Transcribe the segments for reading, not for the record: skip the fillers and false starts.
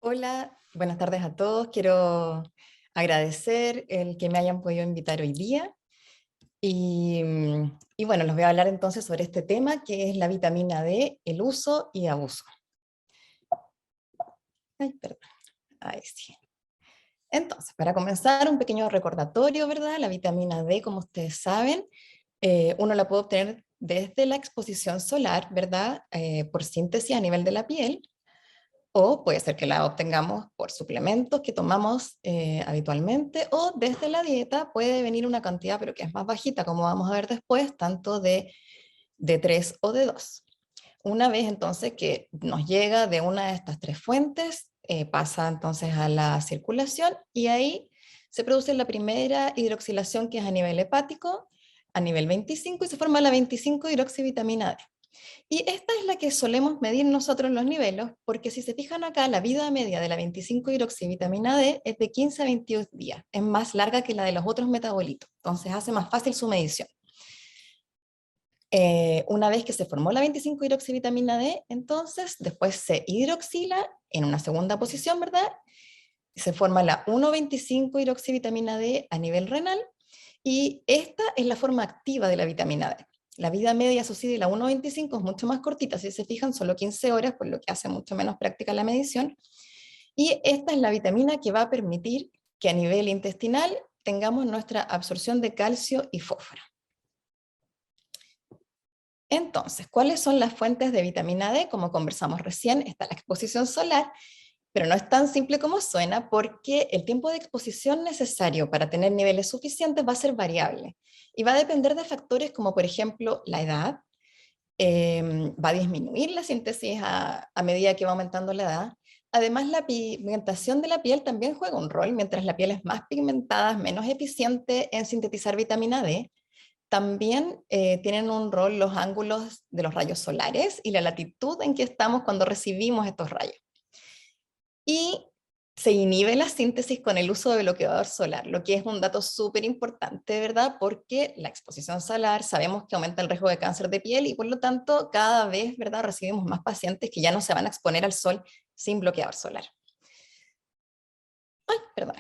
Hola, buenas tardes a todos. Quiero agradecer el que me hayan podido invitar hoy día. Y bueno, les voy a hablar entonces sobre este tema que es la vitamina D, el uso y abuso. Ay, perdón. Ahí sí. Entonces, para comenzar, un pequeño recordatorio, ¿verdad? La vitamina D, como ustedes saben, uno la puede obtener desde la exposición solar, ¿verdad? Por síntesis a nivel de la piel. O puede ser que la obtengamos por suplementos que tomamos habitualmente, o desde la dieta puede venir una cantidad, pero que es más bajita, como vamos a ver después, tanto de 3 o de 2. Una vez entonces que nos llega de una de estas tres fuentes, pasa entonces a la circulación y ahí se produce la primera hidroxilación que es a nivel hepático, a nivel 25, y se forma la 25 hidroxivitamina D. Y esta es la que solemos medir nosotros los niveles, porque si se fijan acá, la vida media de la 25-hidroxivitamina D es de 15 a 22 días. Es más larga que la de los otros metabolitos, entonces hace más fácil su medición. Una vez que se formó la 25-hidroxivitamina D, entonces después se hidroxila en una segunda posición, ¿verdad? Se forma la 1,25-hidroxivitamina D a nivel renal, y esta es la forma activa de la vitamina D. La vida media, eso sí, de la 1,25 es mucho más cortita, si se fijan, solo 15 horas, por lo que hace mucho menos práctica la medición. Y esta es la vitamina que va a permitir que a nivel intestinal tengamos nuestra absorción de calcio y fósforo. Entonces, ¿cuáles son las fuentes de vitamina D? Como conversamos recién, está la exposición solar, pero no es tan simple como suena, porque el tiempo de exposición necesario para tener niveles suficientes va a ser variable y va a depender de factores como, por ejemplo, la edad. Va a disminuir la síntesis a medida que va aumentando la edad. Además, la pigmentación de la piel también juega un rol. Mientras la piel es más pigmentada, es menos eficiente en sintetizar vitamina D. También tienen un rol los ángulos de los rayos solares y la latitud en que estamos cuando recibimos estos rayos. Y se inhibe la síntesis con el uso de bloqueador solar, lo que es un dato súper importante, ¿verdad? Porque la exposición solar sabemos que aumenta el riesgo de cáncer de piel y por lo tanto cada vez, ¿verdad? Recibimos más pacientes que ya no se van a exponer al sol sin bloqueador solar. Ay, perdón.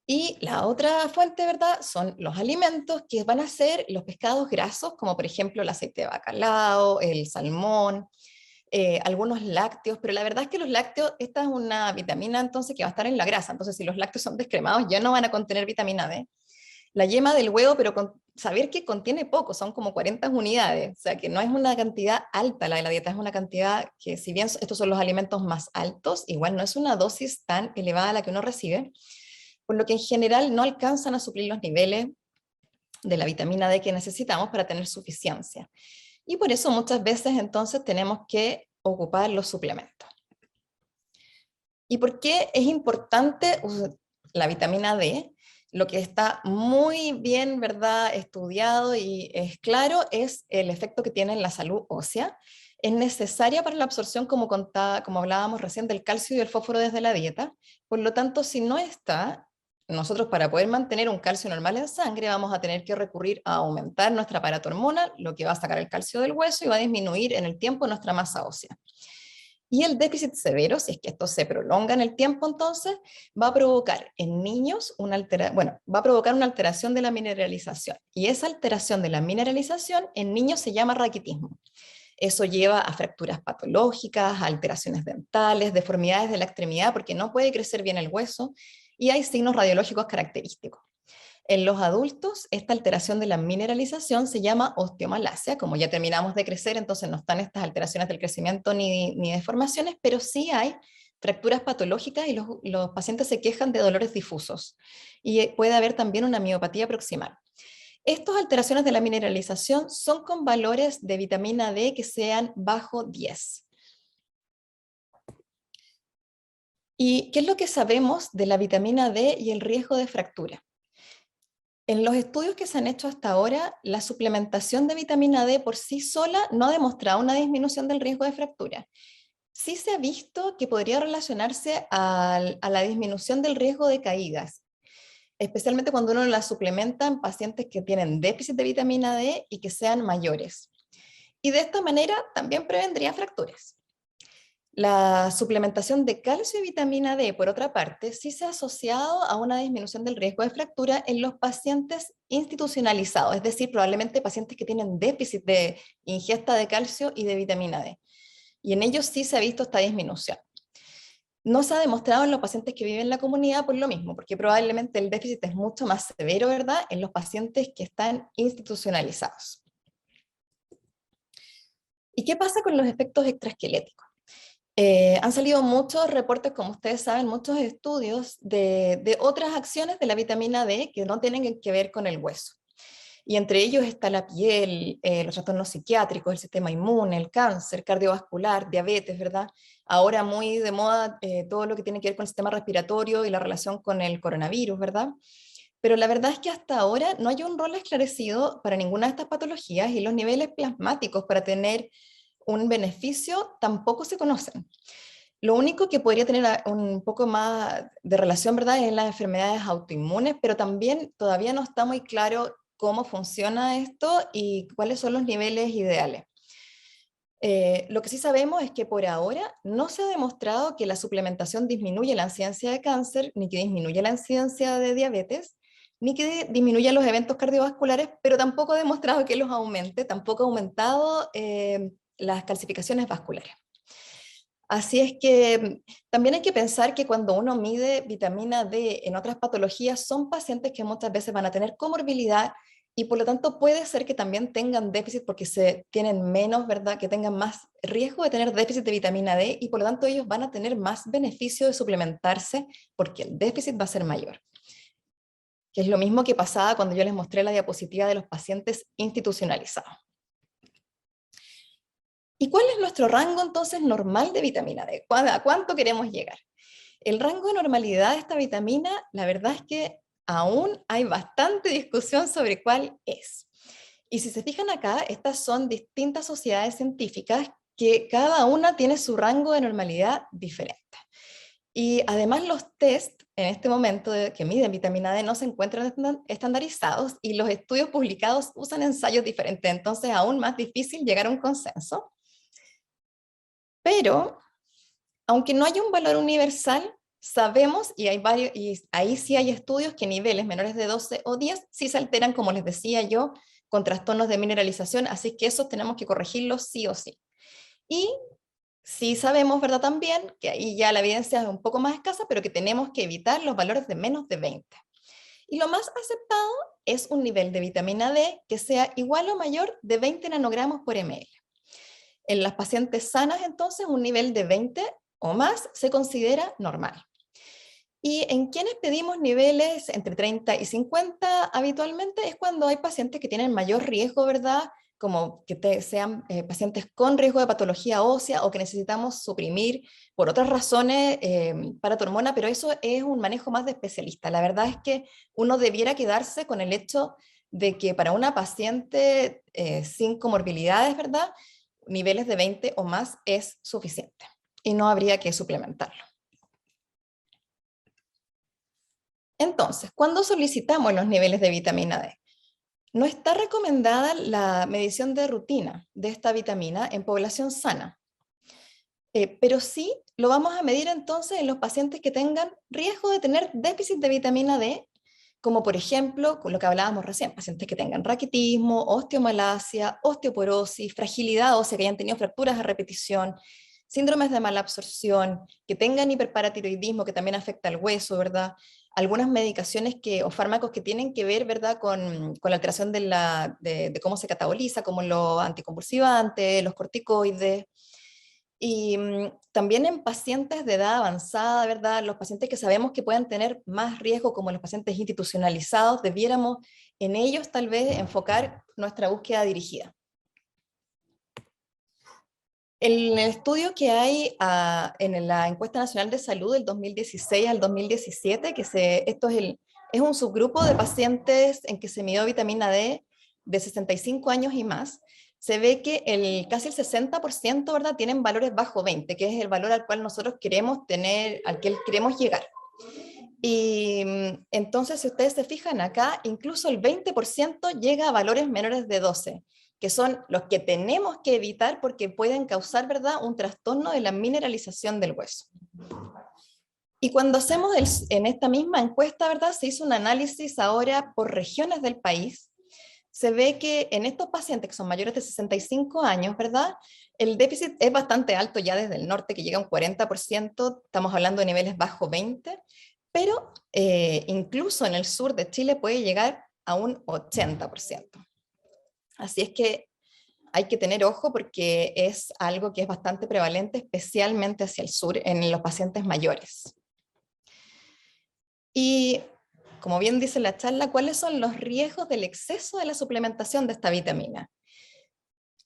Y la otra fuente, ¿verdad? Son los alimentos, que van a ser los pescados grasos, como por ejemplo el aceite de bacalao, el salmón, algunos lácteos, pero la verdad es que los lácteos, esta es una vitamina entonces que va a estar en la grasa, entonces si los lácteos son descremados ya no van a contener vitamina D. La yema del huevo, pero saber que contiene poco, son como 40 unidades, o sea que no es una cantidad alta la de la dieta, es una cantidad que si bien estos son los alimentos más altos, igual no es una dosis tan elevada la que uno recibe, por lo que en general no alcanzan a suplir los niveles de la vitamina D que necesitamos para tener suficiencia. Y por eso muchas veces entonces tenemos que ocupar los suplementos. ¿Y por qué es importante la vitamina D? Lo que está muy bien, ¿verdad?, estudiado y es claro es el efecto que tiene en la salud ósea. Es necesaria para la absorción, como hablábamos recién, del calcio y el fósforo desde la dieta. Por lo tanto, si no está, nosotros para poder mantener un calcio normal en sangre vamos a tener que recurrir a aumentar nuestra aparato hormonal, lo que va a sacar el calcio del hueso y va a disminuir en el tiempo nuestra masa ósea. Y el déficit severo, si es que esto se prolonga en el tiempo, entonces va a provocar en niños va a provocar una alteración de la mineralización. Y esa alteración de la mineralización en niños se llama raquitismo. Eso lleva a fracturas patológicas, a alteraciones dentales, deformidades de la extremidad porque no puede crecer bien el hueso y hay signos radiológicos característicos. En los adultos, esta alteración de la mineralización se llama osteomalacia. Como ya terminamos de crecer, entonces no están estas alteraciones del crecimiento ni deformaciones, pero sí hay fracturas patológicas y los pacientes se quejan de dolores difusos. Y puede haber también una miopatía proximal. Estas alteraciones de la mineralización son con valores de vitamina D que sean bajo 10. ¿Y qué es lo que sabemos de la vitamina D y el riesgo de fractura? En los estudios que se han hecho hasta ahora, la suplementación de vitamina D por sí sola no ha demostrado una disminución del riesgo de fractura. Sí se ha visto que podría relacionarse a la disminución del riesgo de caídas, especialmente cuando uno la suplementa en pacientes que tienen déficit de vitamina D y que sean mayores. Y de esta manera también prevendría fracturas. La suplementación de calcio y vitamina D, por otra parte, sí se ha asociado a una disminución del riesgo de fractura en los pacientes institucionalizados, es decir, probablemente pacientes que tienen déficit de ingesta de calcio y de vitamina D. Y en ellos sí se ha visto esta disminución. No se ha demostrado en los pacientes que viven en la comunidad por lo mismo, porque probablemente el déficit es mucho más severo, ¿verdad?, en los pacientes que están institucionalizados. ¿Y qué pasa con los efectos extraesqueléticos? Han salido muchos reportes, como ustedes saben, muchos estudios de otras acciones de la vitamina D que no tienen que ver con el hueso. Y entre ellos está la piel, los trastornos psiquiátricos, el sistema inmune, el cáncer, cardiovascular, diabetes, ¿verdad? Ahora muy de moda todo lo que tiene que ver con el sistema respiratorio y la relación con el coronavirus, ¿verdad? Pero la verdad es que hasta ahora no hay un rol esclarecido para ninguna de estas patologías y los niveles plasmáticos para tener un beneficio tampoco se conocen. Lo único que podría tener un poco más de relación, ¿verdad?, es las enfermedades autoinmunes, pero también todavía no está muy claro cómo funciona esto y cuáles son los niveles ideales. Lo que sí sabemos es que por ahora no se ha demostrado que la suplementación disminuye la incidencia de cáncer, ni que disminuye la incidencia de diabetes, ni que disminuya los eventos cardiovasculares, pero tampoco ha demostrado que los aumente, tampoco ha aumentado las calcificaciones vasculares. Así es que también hay que pensar que cuando uno mide vitamina D en otras patologías, son pacientes que muchas veces van a tener comorbilidad y por lo tanto puede ser que también tengan déficit porque se tienen menos, ¿verdad? Que tengan más riesgo de tener déficit de vitamina D y por lo tanto ellos van a tener más beneficio de suplementarse porque el déficit va a ser mayor. Que es lo mismo que pasaba cuando yo les mostré la diapositiva de los pacientes institucionalizados. ¿Y cuál es nuestro rango entonces normal de vitamina D? ¿A cuánto queremos llegar? El rango de normalidad de esta vitamina, la verdad es que aún hay bastante discusión sobre cuál es. Y si se fijan acá, estas son distintas sociedades científicas que cada una tiene su rango de normalidad diferente. Y además los test en este momento que miden vitamina D no se encuentran estandarizados y los estudios publicados usan ensayos diferentes, entonces aún más difícil llegar a un consenso. Pero, aunque no hay un valor universal, sabemos, y, y ahí sí hay estudios, que niveles menores de 12 o 10 sí se alteran, como les decía yo, con trastornos de mineralización, así que esos tenemos que corregirlos sí o sí. Y sí sabemos, ¿verdad?, también, que ahí ya la evidencia es un poco más escasa, pero que tenemos que evitar los valores de menos de 20. Y lo más aceptado es un nivel de vitamina D que sea igual o mayor de 20 nanogramos por ml. En las pacientes sanas, entonces, un nivel de 20 o más se considera normal. Y en quienes pedimos niveles entre 30 y 50 habitualmente es cuando hay pacientes que tienen mayor riesgo, ¿verdad? Como que sean pacientes con riesgo de patología ósea o que necesitamos suprimir por otras razones paratormona, pero eso es un manejo más de especialista. La verdad es que uno debiera quedarse con el hecho de que para una paciente sin comorbilidades, ¿verdad?, niveles de 20 o más es suficiente y no habría que suplementarlo. Entonces, cuando solicitamos los niveles de vitamina D, no está recomendada la medición de rutina de esta vitamina en población sana, pero sí lo vamos a medir entonces en los pacientes que tengan riesgo de tener déficit de vitamina D, como por ejemplo, con lo que hablábamos recién, pacientes que tengan raquitismo, osteomalacia, osteoporosis, fragilidad ósea, que hayan tenido fracturas a repetición, síndromes de mala absorción, que tengan hiperparatiroidismo, que también afecta al hueso, ¿verdad? Algunas medicaciones o fármacos que tienen que ver, ¿verdad?, con la alteración de cómo se cataboliza, como los anticonvulsivantes, los corticoides. Y también en pacientes de edad avanzada, ¿verdad?, los pacientes que sabemos que pueden tener más riesgo, como los pacientes institucionalizados, debiéramos en ellos tal vez enfocar nuestra búsqueda dirigida. El estudio que hay en la Encuesta Nacional de Salud del 2016 al 2017, esto es un subgrupo de pacientes en que se midió vitamina D de 65 años y más, se ve que casi el 60%, ¿verdad?, tienen valores bajo 20, que es el valor al cual nosotros queremos tener, al que queremos llegar. Y entonces, si ustedes se fijan acá, incluso el 20% llega a valores menores de 12. que son los que tenemos que evitar porque pueden causar, ¿verdad?, un trastorno de la mineralización del hueso. Y cuando hacemos en esta misma encuesta, ¿verdad?, se hizo un análisis ahora por regiones del país. Se ve que en estos pacientes que son mayores de 65 años, ¿verdad?, el déficit es bastante alto ya desde el norte, que llega a un 40%, estamos hablando de niveles bajo 20, pero incluso en el sur de Chile puede llegar a un 80%. Así es que hay que tener ojo porque es algo que es bastante prevalente, especialmente hacia el sur, en los pacientes mayores. Y, como bien dice la charla, ¿cuáles son los riesgos del exceso de la suplementación de esta vitamina?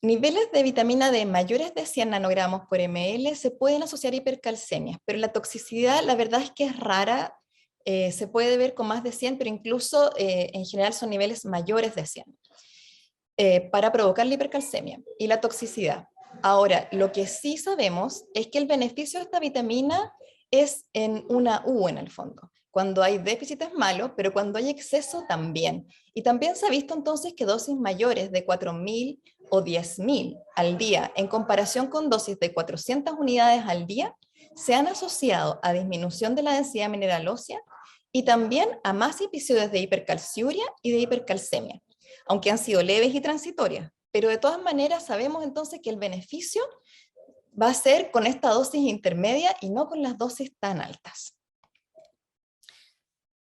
Niveles de vitamina D mayores de 100 nanogramos por ml se pueden asociar a hipercalcemias, pero la toxicidad, la verdad es que es rara, se puede ver con más de 100, pero incluso en general son niveles mayores de 100, para provocar la hipercalcemia y la toxicidad. Ahora, lo que sí sabemos es que el beneficio de esta vitamina es en una U en el fondo. Cuando hay déficit es malo, pero cuando hay exceso también. Y también se ha visto entonces que dosis mayores de 4.000 o 10.000 al día, en comparación con dosis de 400 unidades al día, se han asociado a disminución de la densidad mineral ósea y también a más episodios de hipercalciuria y de hipercalcemia, aunque han sido leves y transitorias. Pero de todas maneras sabemos entonces que el beneficio va a ser con esta dosis intermedia y no con las dosis tan altas.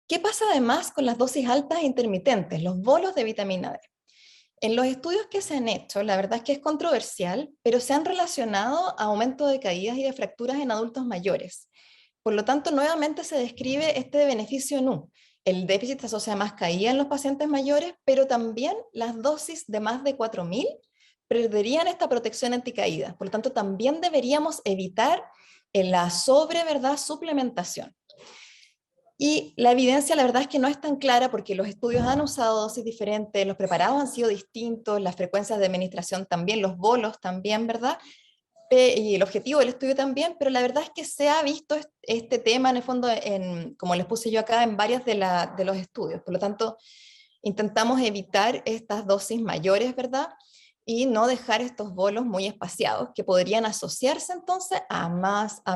¿Qué pasa además con las dosis altas e intermitentes, los bolos de vitamina D? En los estudios que se han hecho, la verdad es que es controversial, pero se han relacionado a aumento de caídas y de fracturas en adultos mayores. Por lo tanto, nuevamente se describe este beneficio en U. El déficit se asocia a más caída en los pacientes mayores, pero también las dosis de más de 4.000 perderían esta protección anticaída. Por lo tanto, también deberíamos evitar la suplementación. Y la evidencia, la verdad es que no es tan clara porque los estudios han usado dosis diferentes, los preparados han sido distintos, las frecuencias de administración también, los bolos también, ¿verdad? Y el objetivo del estudio también, pero la verdad es que se ha visto este tema en el fondo, como les puse yo acá, en varios de los estudios. Por lo tanto, intentamos evitar estas dosis mayores, ¿verdad? Y no dejar estos bolos muy espaciados que podrían asociarse entonces a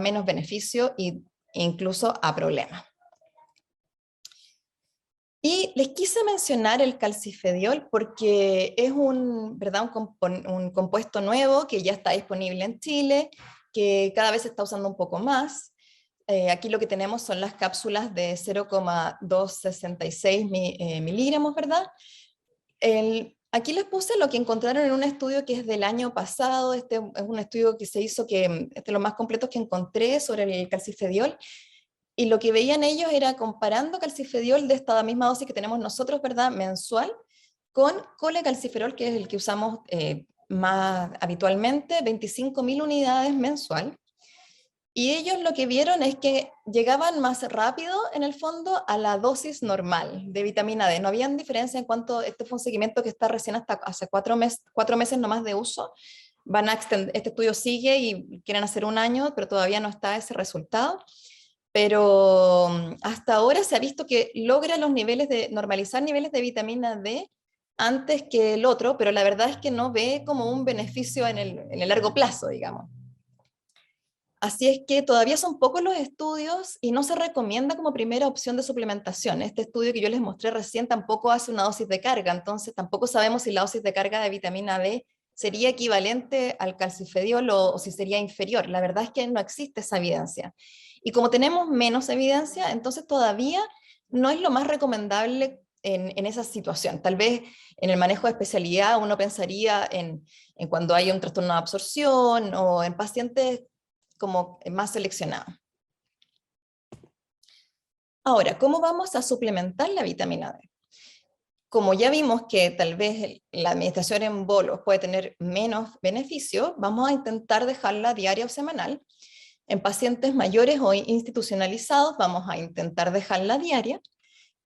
menos beneficio e incluso a problemas. Y les quise mencionar el calcifediol porque es ¿verdad? un compuesto nuevo que ya está disponible en Chile, que cada vez se está usando un poco más. Aquí lo que tenemos son las cápsulas de 0,266 miligramos, ¿verdad? Aquí les puse lo que encontraron en un estudio que es del año pasado. Este es un estudio que se hizo, este es lo más completo que encontré sobre el calcifediol. Y lo que veían ellos era comparando calcifediol de esta misma dosis que tenemos nosotros, ¿verdad?, mensual, con colecalciferol, que es el que usamos más habitualmente, 25.000 unidades mensual. Y ellos lo que vieron es que llegaban más rápido, en el fondo, a la dosis normal de vitamina D. No habían diferencia en cuanto, este fue un seguimiento que está recién hasta hace 4 meses nomás de uso. Van a extender, este estudio sigue y quieren hacer 1 año, pero todavía no está ese resultado. Pero hasta ahora se ha visto que logra normalizar niveles de vitamina D antes que el otro, pero la verdad es que no ve como un beneficio en el largo plazo, digamos. Así es que todavía son pocos los estudios y no se recomienda como primera opción de suplementación. Este estudio que yo les mostré recién tampoco hace una dosis de carga, entonces tampoco sabemos si la dosis de carga de vitamina D sería equivalente al calcifediol o si sería inferior. La verdad es que no existe esa evidencia. Y como tenemos menos evidencia, entonces todavía no es lo más recomendable en esa situación. Tal vez en el manejo de especialidad uno pensaría en cuando hay un trastorno de absorción o en pacientes como más seleccionados. Ahora, ¿cómo vamos a suplementar la vitamina D? Como ya vimos que tal vez la administración en bolos puede tener menos beneficio, vamos a intentar dejarla diaria o semanal. En pacientes mayores o institucionalizados vamos a intentar dejarla diaria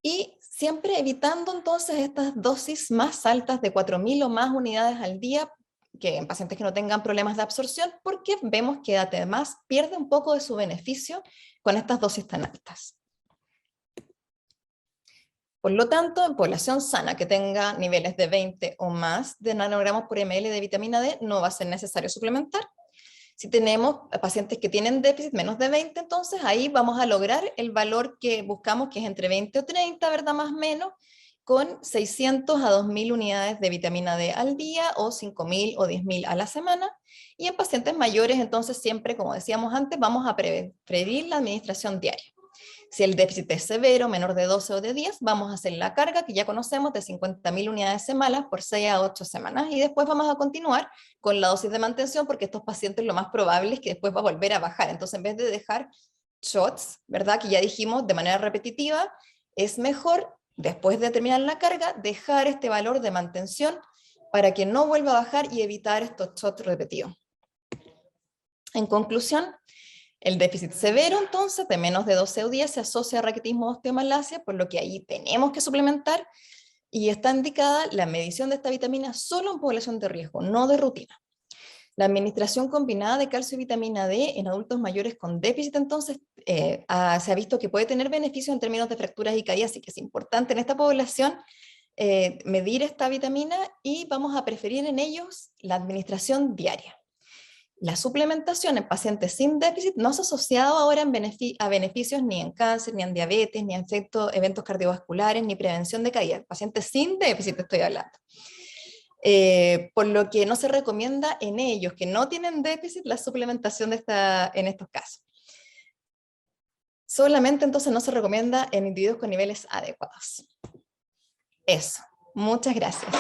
y siempre evitando entonces estas dosis más altas de 4.000 o más unidades al día, que en pacientes que no tengan problemas de absorción, porque vemos que además pierde un poco de su beneficio con estas dosis tan altas. Por lo tanto, en población sana que tenga niveles de 20 o más de nanogramos por ml de vitamina D, no va a ser necesario suplementar. Si tenemos pacientes que tienen déficit menos de 20, entonces ahí vamos a lograr el valor que buscamos, que es entre 20 o 30, ¿verdad? Más o menos, con 600 a 2.000 unidades de vitamina D al día, o 5.000 o 10.000 a la semana. Y en pacientes mayores, entonces siempre, como decíamos antes, vamos a preferir la administración diaria. Si el déficit es severo, menor de 12 o de 10, vamos a hacer la carga que ya conocemos de 50.000 unidades semanales por 6 a 8 semanas, y después vamos a continuar con la dosis de mantención, porque estos pacientes lo más probable es que después va a volver a bajar. Entonces, en vez de dejar shots, ¿verdad? Que ya dijimos de manera repetitiva, es mejor, después de terminar la carga, dejar este valor de mantención para que no vuelva a bajar y evitar estos shots repetidos. En conclusión, el déficit severo, entonces, de menos de 12 o 10 se asocia a raquitismo o osteomalacia, por lo que ahí tenemos que suplementar, y está indicada la medición de esta vitamina solo en población de riesgo, no de rutina. La administración combinada de calcio y vitamina D en adultos mayores con déficit, entonces, se ha visto que puede tener beneficios en términos de fracturas y caídas, así que es importante en esta población medir esta vitamina, y vamos a preferir en ellos la administración diaria. La suplementación en pacientes sin déficit no se ha asociado ahora a beneficios ni en cáncer, ni en diabetes, ni en eventos cardiovasculares, ni prevención de caída. Pacientes sin déficit estoy hablando. Por lo que no se recomienda en ellos que no tienen déficit la suplementación en estos casos. Solamente entonces no se recomienda en individuos con niveles adecuados. Eso. Muchas gracias.